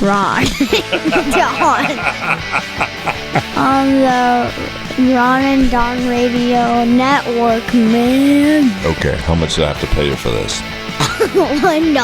Ron. Don. On the Ron and Don Radio Network, man. Okay, how much do I have to pay you for this? $1.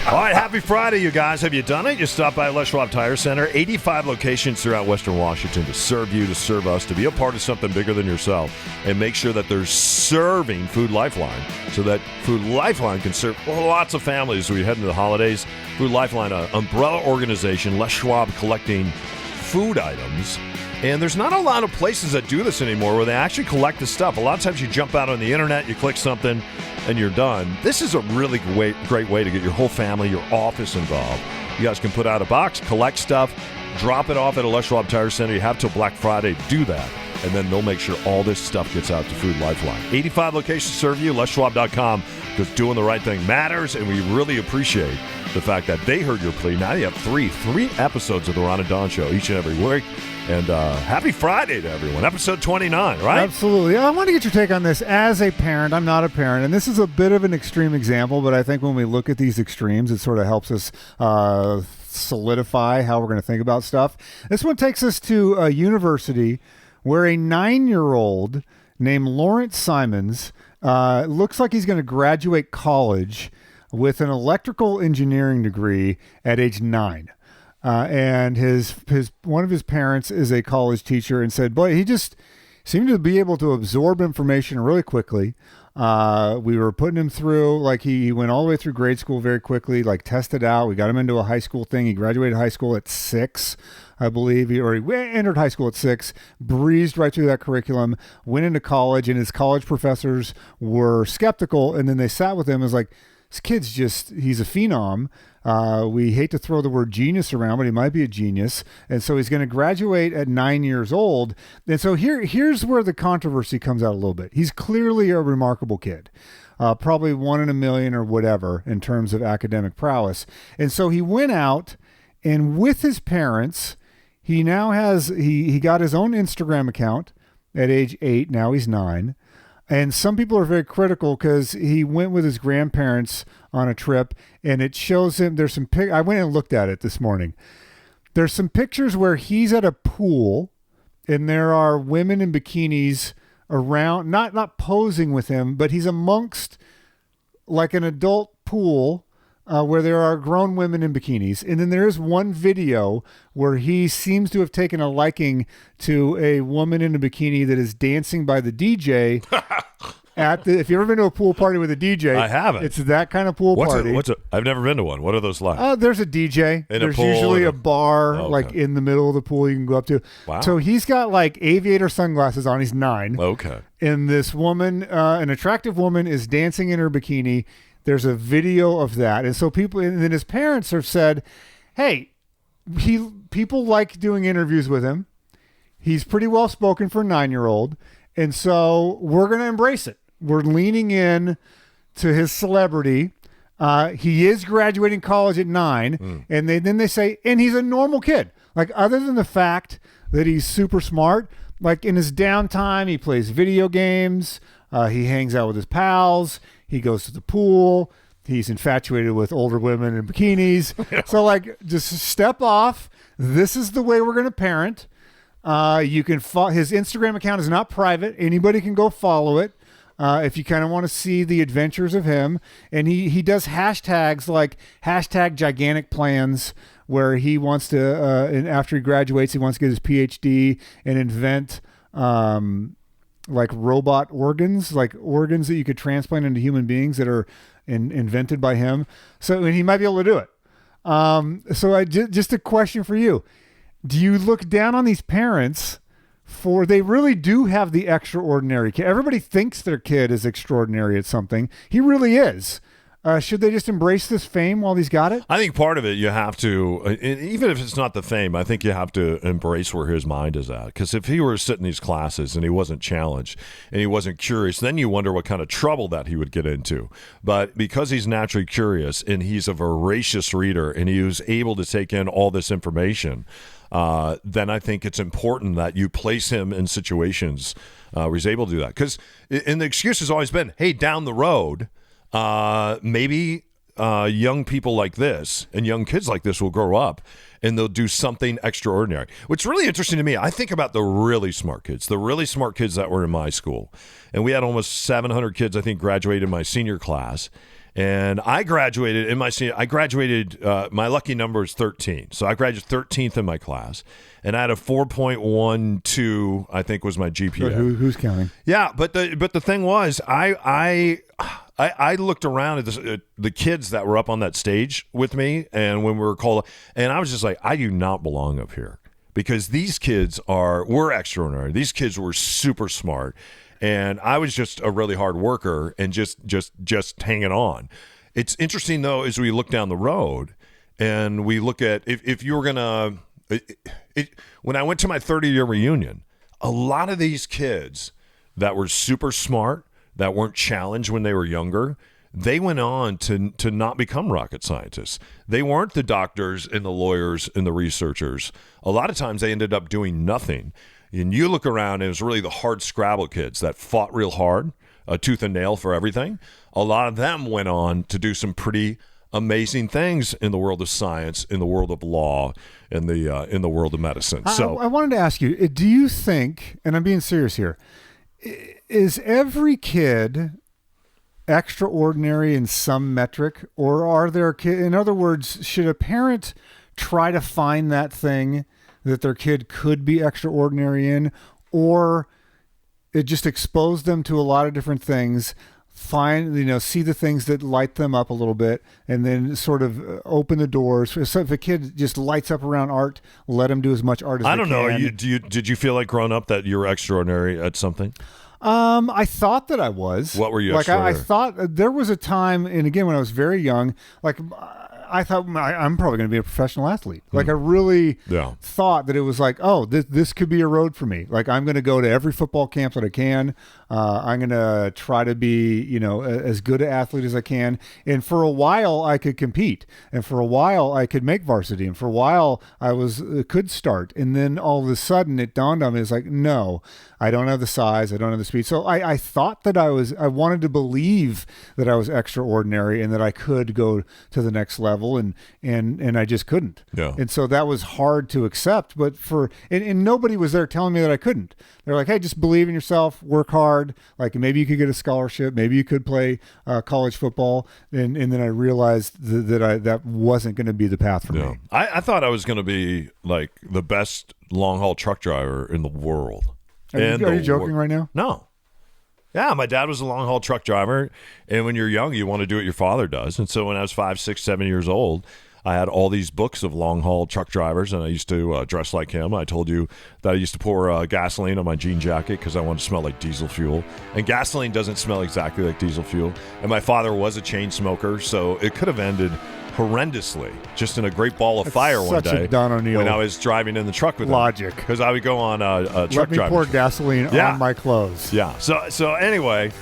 All right, happy Friday, you guys. Have you done it? You stopped by Les Schwab Tire Center. 85 locations throughout Western Washington to serve you, to serve us, to be a part of something bigger than yourself, and make sure that they're serving Food Lifeline so that Food Lifeline can serve lots of families as we head into the holidays. Food Lifeline, an umbrella organization, Les Schwab collecting food items. And there's not a lot of places that do this anymore where they actually collect the stuff. A lot of times you jump out on the internet, you click something, and you're done. This is a really great way to get your whole family, your office involved. You guys can put out a box, collect stuff, drop it off at a Les Schwab Tire Center. You have till Black Friday to do that. And then they'll make sure all this stuff gets out to Food Lifeline. 85 locations serve you, leschwab.com, because doing the right thing matters, and we really appreciate the fact that they heard your plea. Now you have three episodes of the Ron and Don Show each and every week. And happy Friday to everyone. Episode 29, right? Absolutely. I want to get your take on this. As a parent, I'm not a parent, and this is a bit of an extreme example, but I think when we look at these extremes, it sort of helps us solidify how we're going to think about stuff. This one takes us to a university where a 9-year-old named Lawrence Simons looks like he's going to graduate college with an electrical engineering degree at age 9. And his one of his parents is a college teacher and said, boy, he just seemed to be able to absorb information really quickly. We were putting him through, like he went all the way through grade school very quickly, like tested out. We got him into a high school thing. He graduated high school at 6, I believe, he entered high school at 6, breezed right through that curriculum, went into college, and his college professors were skeptical. And then they sat with him and was like, this kid's he's a phenom. We hate to throw the word genius around, but he might be a genius. And so he's going to graduate at 9 years old. And so here's where the controversy comes out a little bit. He's clearly a remarkable kid, probably 1 in a million or whatever in terms of academic prowess. And so he went out, and with his parents, he now has, he got his own Instagram account at age 8. Now he's 9. And some people are very critical because he went with his grandparents on a trip, and it shows him, there's some I went and looked at it this morning. There's some pictures where he's at a pool, and there are women in bikinis around, not posing with him, but he's amongst like an adult pool where there are grown women in bikinis. And then there is one video where he seems to have taken a liking to a woman in a bikini that is dancing by the DJ. If you've ever been to a pool party with a DJ, I haven't. It's that kind of pool party. I've never been to one. What are those like? There's a DJ. There's usually a bar like in the middle of the pool you can go up to. Wow. So he's got like aviator sunglasses on. He's 9. Okay. And this woman, an attractive woman, is dancing in her bikini. There's a video of that. And so and then his parents have said, hey, people like doing interviews with him. He's pretty well spoken for a 9-year-old. And so we're going to embrace it. We're leaning in to his celebrity. He is graduating college at 9. And then they say, and he's a normal kid. Like, other than the fact that he's super smart, like in his downtime, he plays video games. He hangs out with his pals. He goes to the pool. He's infatuated with older women in bikinis. So, like, just step off. This is the way we're going to parent. You can his Instagram account is not private. Anybody can go follow it if you kind of want to see the adventures of him. And he does hashtags like hashtag gigantic plans, where he wants to, and after he graduates, he wants to get his PhD and invent like robot organs, like organs that you could transplant into human beings that are invented by him. So, and he might be able to do it. So just a question for you. Do you look down on these parents they really do have the extraordinary kid? Everybody thinks their kid is extraordinary at something. He really is. Should they just embrace this fame while he's got it? I think part of it you have to, even if it's not the fame, I think you have to embrace where his mind is at. Because if he were sitting in these classes and he wasn't challenged and he wasn't curious, then you wonder what kind of trouble that he would get into. But because he's naturally curious and he's a voracious reader and he was able to take in all this information, then I think it's important that you place him in situations where he's able to do that. Because the excuse has always been, hey, down the road, maybe young people like this and young kids like this will grow up and they'll do something extraordinary. What's really interesting to me, I think about the really smart kids that were in my school. And we had almost 700 kids, I think, graduated in my senior class. And I graduated my lucky number is 13. So I graduated 13th in my class. And I had a 4.12, I think, was my GPA. Who's counting? Yeah, but the thing was, I looked around at the kids that were up on that stage with me, and when we were called, and I was just like, I do not belong up here because these kids were extraordinary. These kids were super smart, and I was just a really hard worker and just hanging on. It's interesting though, as we look down the road, and we look at if you were gonna. When I went to my 30-year reunion, a lot of these kids that were super smart, that weren't challenged when they were younger, they went on to not become rocket scientists. They weren't the doctors and the lawyers and the researchers. A lot of times they ended up doing nothing. And you look around, and it was really the hard scrabble kids that fought real hard, tooth and nail for everything. A lot of them went on to do some pretty amazing things in the world of science, in the world of law, in the world of medicine. So I wanted to ask you, do you think, and I'm being serious here, is every kid extraordinary in some metric, or are there kids, in other words, should a parent try to find that thing that their kid could be extraordinary in, or it just expose them to a lot of different things, see the things that light them up a little bit, and then sort of open the doors. So if a kid just lights up around art, let them do as much art as they can. I don't know. Did you feel like growing up that you were extraordinary at something? I thought that I was. What were you? Like I thought there was a time, and again when I was very young, like I thought I'm probably going to be a professional athlete. Like I really thought that it was like, oh, this could be a road for me. Like I'm going to go to every football camp that I can. I'm going to try to be, as good an athlete as I can. And for a while I could compete, and for a while I could make varsity, and for a while I could start. And then all of a sudden it dawned on me, it's like, no, I don't have the size, I don't have the speed. So I thought that I wanted to believe that I was extraordinary and that I could go to the next level, and I just couldn't. Yeah. And so that was hard to accept, but and nobody was there telling me that I couldn't. They're like, hey, just believe in yourself, work hard. Like maybe you could get a scholarship, maybe you could play college football. And then I realized that wasn't going to be the path for me. I thought I was going to be like the best long haul truck driver in the world. Are you joking right now? No. Yeah, my dad was a long haul truck driver, and when you're young, you want to do what your father does. And so when I was 5, 6, 7 years old, I had all these books of long haul truck drivers, and I used to dress like him. I told you that I used to pour gasoline on my jean jacket because I wanted to smell like diesel fuel. And gasoline doesn't smell exactly like diesel fuel. And my father was a chain smoker, so it could have ended horrendously, just in a great ball of fire one day. Such a Don O'Neill when I was driving in the truck with logic, because I would go on a truck driving. Let me pour gasoline on my clothes. Yeah. So anyway,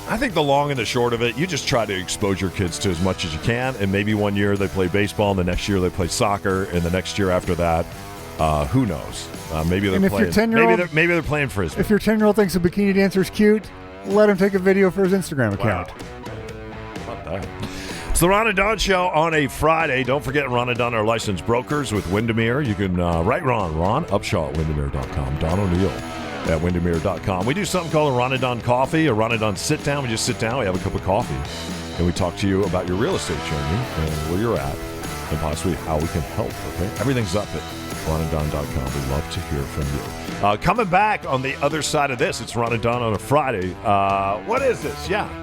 I think the long and the short of it, you just try to expose your kids to as much as you can, and maybe one year they play baseball, and the next year they play soccer, and the next year after that, who knows? Maybe they're playing. Maybe they're playing frisbee. If your 10-year-old thinks a bikini dancer is cute, let him take a video for his Instagram account. Wow. Not that. It's the Ron and Don Show on a Friday. Don't forget, Ron and Don are licensed brokers with Windermere. You can write Ron Upshaw at Windermere.com, Don O'Neill at Windermere.com. We do something called a Ron and Don Coffee, a Ron and Don Sit Down. We just sit down, we have a cup of coffee, and we talk to you about your real estate journey and where you're at and possibly how we can help, okay? Everything's up at ronanddon.com. We'd love to hear from you. Coming back on the other side of this, it's Ron and Don on a Friday. What is this? Yeah.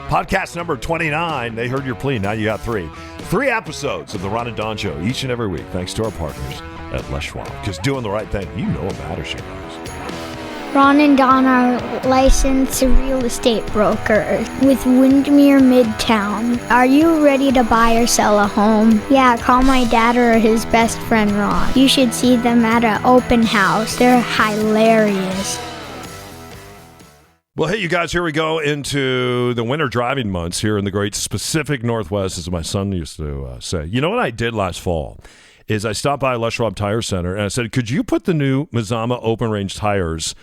Podcast number 29. They heard your plea. Now you got 3. 3 episodes of the Ron and Don Show each and every week, thanks to our partners at Les Schwab. Because doing the right thing, you know it matters, you guys. Ron and Don are licensed real estate brokers with Windermere Midtown. Are you ready to buy or sell a home? Yeah, call my dad or his best friend Ron. You should see them at an open house. They're hilarious. Well, hey, you guys, here we go into the winter driving months here in the great Pacific Northwest, as my son used to say. You know what I did last fall is I stopped by Les Schwab Tire Center, and I said, could you put the new Mazama open-range tires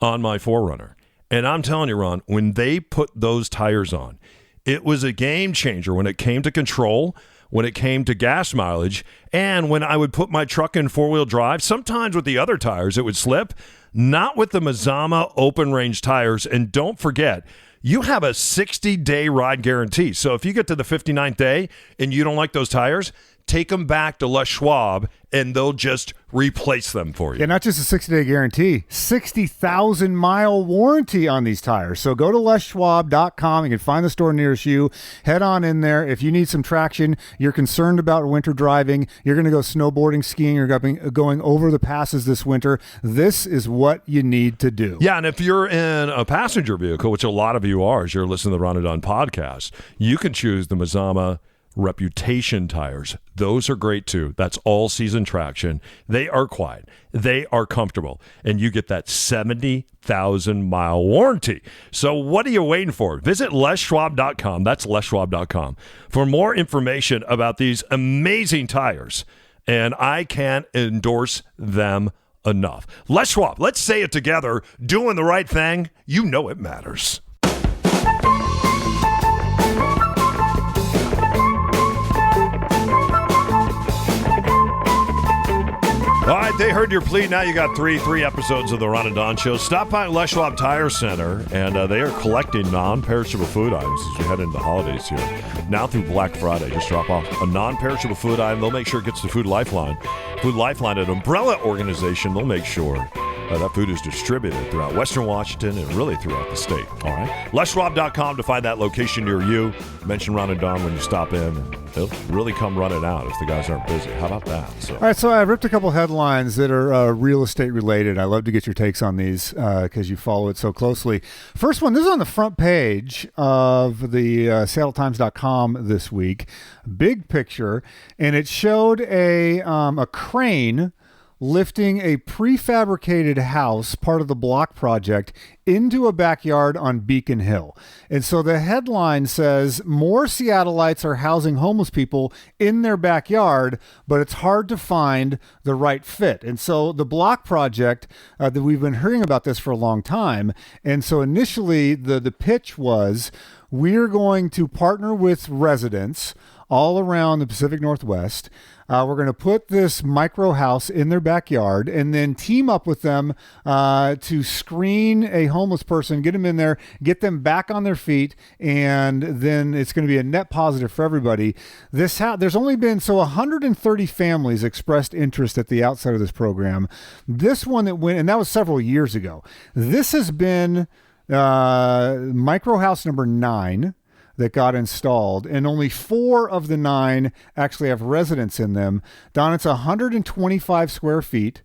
on my 4Runner? And I'm telling you, Ron, when they put those tires on, It was a game changer when it came to control, when it came to gas mileage, and when I would put my truck in four-wheel drive. Sometimes with the other tires, it would slip. Not with the Mazama open-range tires. And don't forget, you have a 60-day ride guarantee. So if you get to the 59th day and you don't like those tires, take them back to Les Schwab, and they'll just replace them for you. Yeah, not just a 60-day guarantee, 60,000-mile warranty on these tires. So go to leschwab.com. You can find the store nearest you. Head on in there. If you need some traction, you're concerned about winter driving, you're going to go snowboarding, skiing, you're going over the passes this winter, this is what you need to do. Yeah, and if you're in a passenger vehicle, which a lot of you are as you're listening to the Ron and Don podcast, you can choose the Mazama Reputation tires. Those are great too. That's all season traction. They are quiet. They are comfortable. And you get that 70,000 mile warranty. So what are you waiting for? Visit leschwab.com. That's leschwab.com for more information about these amazing tires. And I can't endorse them enough. Les Schwab, let's say it together. Doing the right thing. You know it matters. All right, they heard your plea. Now you got three episodes of the Ron and Don Show. Stop by Les Schwab Tire Center, and they are collecting non-perishable food items as we head into the holidays here. Now through Black Friday, just drop off a non-perishable food item. They'll make sure it gets to Food Lifeline. Food Lifeline, an umbrella organization, they'll make sure that food is distributed throughout Western Washington and really throughout the state. All right, leschwab.com to find that location near you. Mention Ron and Don when you stop in, and they'll really come running out if the guys aren't busy. How about that? All right, so I ripped a couple headlines that are real estate related. I love to get your takes on these because you follow it so closely. First one, this is on the front page of the SeattleTimes.com this week. Big picture, and it showed a crane lifting a prefabricated house, part of the block project, into a backyard on Beacon Hill. And so the headline says, more Seattleites are housing homeless people in their backyard, but it's hard to find the right fit. And so the block project, that we've been hearing about this for a long time. And so initially the pitch was, we're going to partner with residents all around the Pacific Northwest. We're going to put this micro house in their backyard and then team up with them to screen a homeless person, get them in there, get them back on their feet, and then it's going to be a net positive for everybody. This there's only been 130 families expressed interest at the outset of this program. This one that went, and that was several years ago. This has been micro house number 9 that got installed, and only 4 of the 9 actually have residents in them. Don, it's 125 square feet.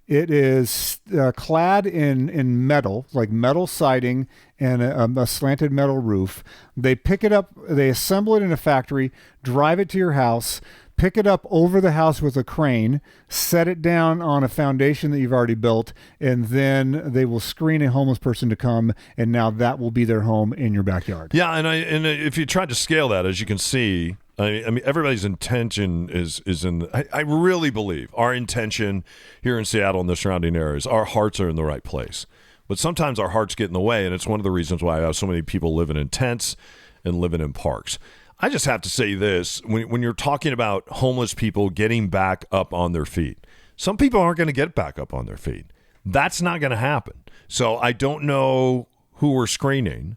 It is clad in metal, like metal siding and a slanted metal roof. They pick it up, they assemble it in a factory, drive it to your house, pick it up over the house with a crane, set it down on a foundation that you've already built, and then they will screen a homeless person to come, and now that will be their home in your backyard. Yeah, and if you try to scale that, as you can see, I mean, everybody's intention is in. I really believe our intention here in Seattle and the surrounding areas, our hearts are in the right place. But sometimes our hearts get in the way, and it's one of the reasons why I have so many people living in tents and living in parks. I just have to say this, when you're talking about homeless people getting back up on their feet, some people aren't going to get back up on their feet. That's not going to happen. So I don't know who we're screening,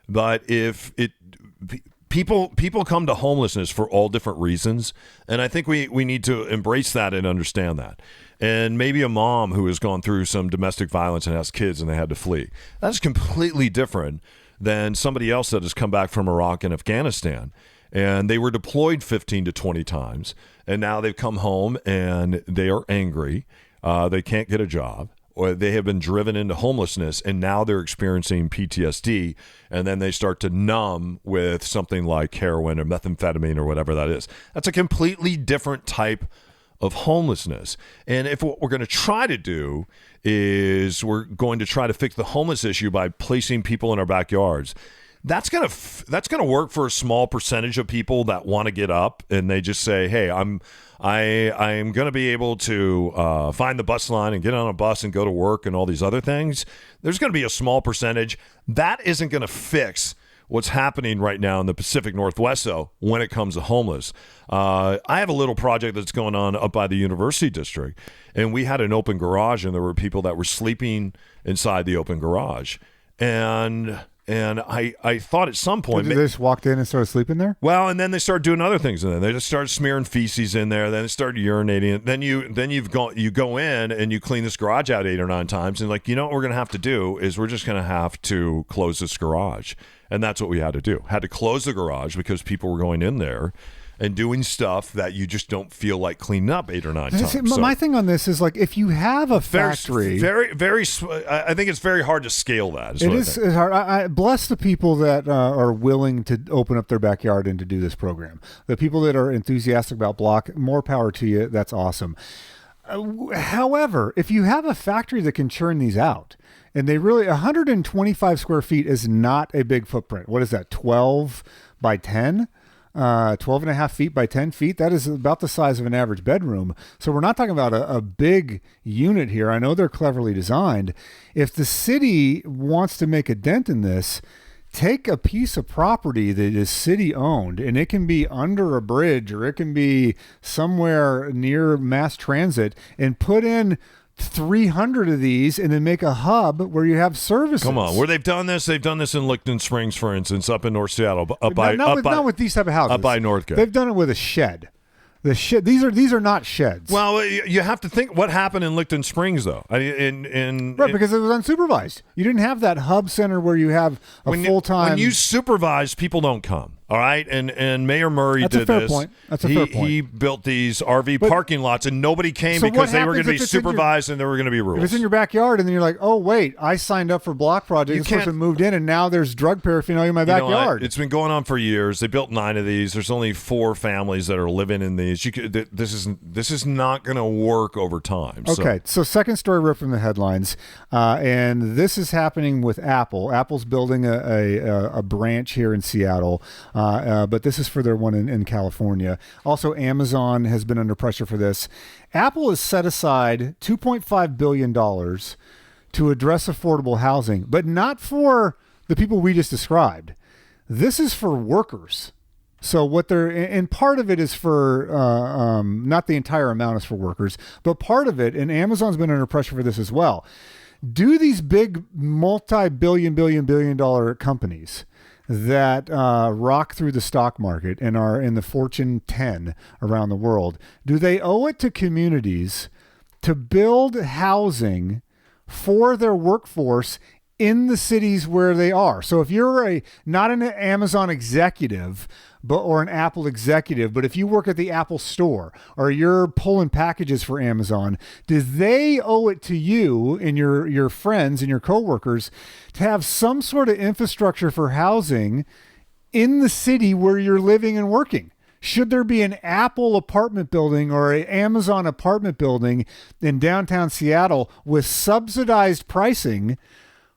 but if people come to homelessness for all different reasons, and I think we need to embrace that and understand that. And maybe a mom who has gone through some domestic violence and has kids and they had to flee. That's completely different than somebody else that has come back from Iraq and Afghanistan, and they were deployed 15 to 20 times, and now they've come home and they are angry. They can't get a job, or they have been driven into homelessness, and now they're experiencing PTSD, and then they start to numb with something like heroin or methamphetamine or whatever that is. That's a completely different type of homelessness. And if what we're going to try to do is we're going to try to fix the homeless issue by placing people in our backyards, that's going to work for a small percentage of people that want to get up and they just say, hey, I'm going to be able to find the bus line and get on a bus and go to work and all these other things. There's going to be a small percentage that isn't going to fix what's happening right now in the Pacific Northwest, though, when it comes to homeless. I have a little project that's going on up by the University District, and we had an open garage, and there were people that were sleeping inside the open garage. And I thought at some point... They just walked in and started sleeping there? Well, and then they started doing other things in there. They just started smearing feces in there. Then they started urinating. Then you go in and you clean this garage out 8 or 9 times. And like, you know what we're going to have to do is we're just going to have to close this garage. And that's what we had to do. Had to close the garage because people were going in there and doing stuff that you just don't feel like cleaning up 8 or 9 times. My thing on this is, like, if you have a factory... I think it's very hard to scale that. It's hard. I bless the people that are willing to open up their backyard and to do this program. The people that are enthusiastic about block, more power to you. That's awesome. However, if you have a factory that can churn these out, and they really... 125 square feet is not a big footprint. What is that, 12 by 10? 12 and a half feet by 10 feet. That is about the size of an average bedroom. So we're not talking about a big unit here. I know they're cleverly designed. If the city wants to make a dent in this, take a piece of property that is city owned, and it can be under a bridge or it can be somewhere near mass transit, and put in 300 of these and then make a hub where you have services. Come on, where they've done this in Licton Springs, for instance, up in North Seattle, not with these type of houses. Up by Northgate. They've done it with a shed. These are not sheds. Well, you have to think what happened in Licton Springs, though. Because it was unsupervised. You didn't have that hub center where you have a full-time... When you supervise, people don't come. All right, and Mayor Murray did this. That's a fair point. That's a fair point. He built these RV parking lots, and nobody came because they were going to be supervised and there were going to be rules. If it's in your backyard, and then you're like, oh wait, I signed up for block project. This person moved in, and now there's drug paraphernalia in my backyard. It's been going on for years. They built 9 of these. There's only 4 families that are living in these. This is not going to work over time. Okay, so second story ripped from the headlines, and this is happening with Apple. Apple's building a branch here in Seattle. But this is for their one in California. Also, Amazon has been under pressure for this. Apple has set aside $2.5 billion to address affordable housing, but not for the people we just described. This is for workers. So and part of it is for, not the entire amount is for workers, but part of it, and Amazon's been under pressure for this as well. Do these big billion dollar companies that rock through the stock market and are in the Fortune 10 around the world, do they owe it to communities to build housing for their workforce in the cities where they are? So if you're not an Amazon executive or an Apple executive, but if you work at the Apple store or you're pulling packages for Amazon, do they owe it to you and your friends and your coworkers to have some sort of infrastructure for housing in the city where you're living and working? Should there be an Apple apartment building or an Amazon apartment building in downtown Seattle with subsidized pricing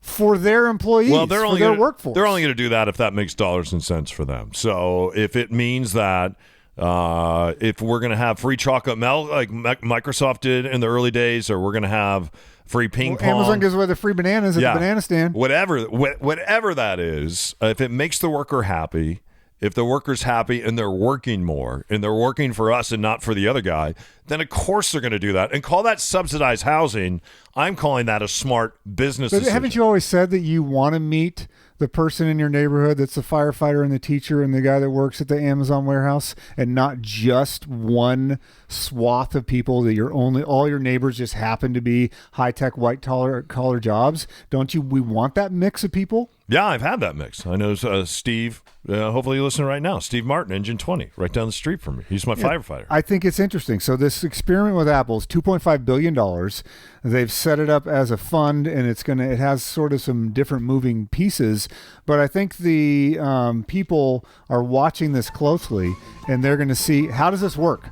for their employees, for their workforce? They're only going to do that if that makes dollars and cents for them. So if it means that if we're going to have free chocolate milk like Microsoft did in the early days, or we're going to have free ping pong. Amazon gives away the free bananas at the banana stand. Whatever that is, if it makes the worker happy, if the worker's happy and they're working more and they're working for us and not for the other guy, then of course they're going to do that. And call that subsidized housing. I'm calling that a smart business decision. Haven't you always said that you want to meet the person in your neighborhood that's the firefighter and the teacher and the guy that works at the Amazon warehouse, and not just one swath of people that all your neighbors just happen to be high-tech white-collar jobs? We want that mix of people? Yeah, I've had that mix. I know Steve, hopefully you listen right now, Steve Martin, Engine 20, right down the street from me. He's my firefighter. I think it's interesting. So this experiment with Apple is $2.5 billion. They've set it up as a fund, and it has sort of some different moving pieces. But I think the people are watching this closely, and they're going to see, how does this work?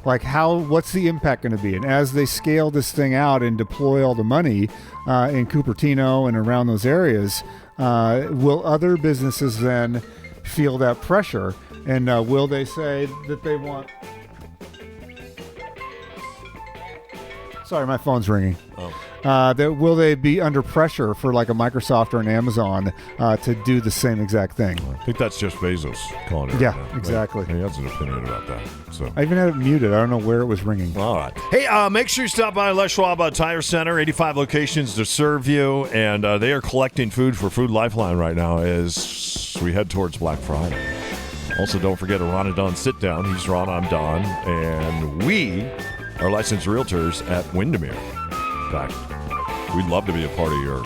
Like, what's the impact going to be? And as they scale this thing out and deploy all the money in Cupertino and around those areas, will other businesses then feel that pressure? And will they say that they want... Sorry, my phone's ringing. Oh. Will they be under pressure for like a Microsoft or an Amazon to do the same exact thing? I think that's just Bezos calling it. Yeah, right now. exactly. He has an opinion about that. So. I even had it muted. I don't know where it was ringing. All right. Hey, make sure you stop by Les Schwab Tire Center. 85 locations to serve you, and they are collecting food for Food Lifeline right now as we head towards Black Friday. Also, don't forget a Ron and Don sit down. He's Ron, I'm Don, and we are licensed realtors at Windermere. In fact, we'd love to be a part of your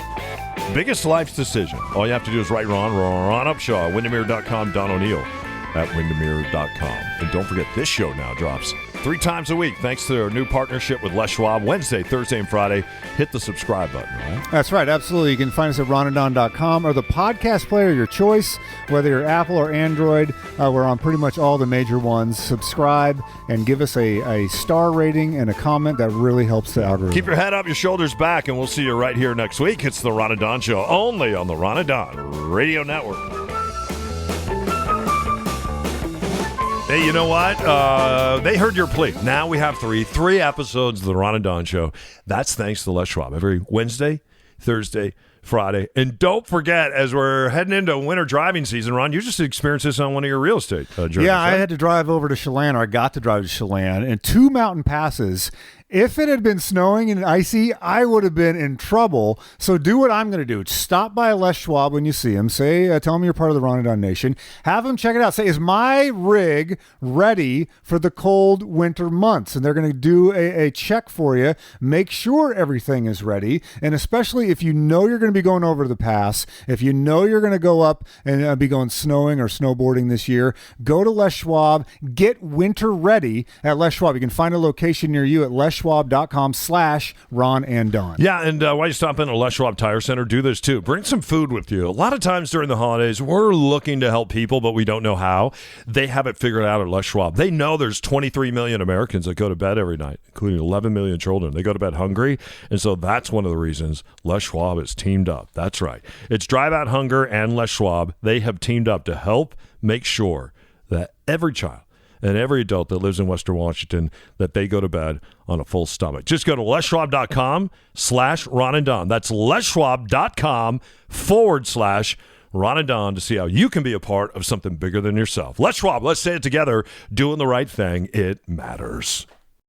biggest life's decision. All you have to do is write Ron Upshaw, Windermere.com, Don O'Neill at Windermere.com. And don't forget, this show now drops 3 times a week thanks to our new partnership with Les Schwab. Wednesday, Thursday, and Friday. Hit the subscribe button, right? That's right, absolutely. You can find us at ronandon.com or the podcast player of your choice, whether you're Apple or Android. We're on pretty much all the major ones. Subscribe and give us a star rating and a comment. That really helps the algorithm. Keep your head up, your shoulders back, and we'll see you right here next week. It's the Ron and Don Show, only on the Ron and Don Radio Network. Hey, you know what? They heard your plea. Now we have three episodes of the Ron and Don Show. That's thanks to Les Schwab. Every Wednesday, Thursday, Friday. And don't forget, as we're heading into winter driving season, Ron, you just experienced this on one of your real estate journeys. Yeah, right? I had to drive over to Chelan, or I got to drive to Chelan, and 2 mountain passes. If it had been snowing and icy, I would have been in trouble. So do what I'm going to do. Stop by Les Schwab when you see him. Say, tell him you're part of the Ron and Don Nation. Have him check it out. Say, is my rig ready for the cold winter months? And they're going to do a check for you. Make sure everything is ready. And especially if you know you're going to be going over to the pass, if you know you're going to go up and be going snowing or snowboarding this year, go to Les Schwab. Get winter ready at Les Schwab. You can find a location near you at leschwab.com/Ron and Don. Yeah, and while you stop in at Les Schwab Tire Center, do this too. Bring some food with you. A lot of times during the holidays, we're looking to help people, but we don't know how. They have it figured out at Les Schwab. They know there's 23 million Americans that go to bed every night, including 11 million children. They go to bed hungry, and so that's one of the reasons Les Schwab is teamed up. That's right. It's Drive Out Hunger and Les Schwab. They have teamed up to help make sure that every child and every adult that lives in Western Washington, that they go to bed on a full stomach. Just go to leschwab.com/Ron and Don. That's leschwab.com/Ron and Don to see how you can be a part of something bigger than yourself. Les Schwab, let's say it together. Doing the right thing, it matters.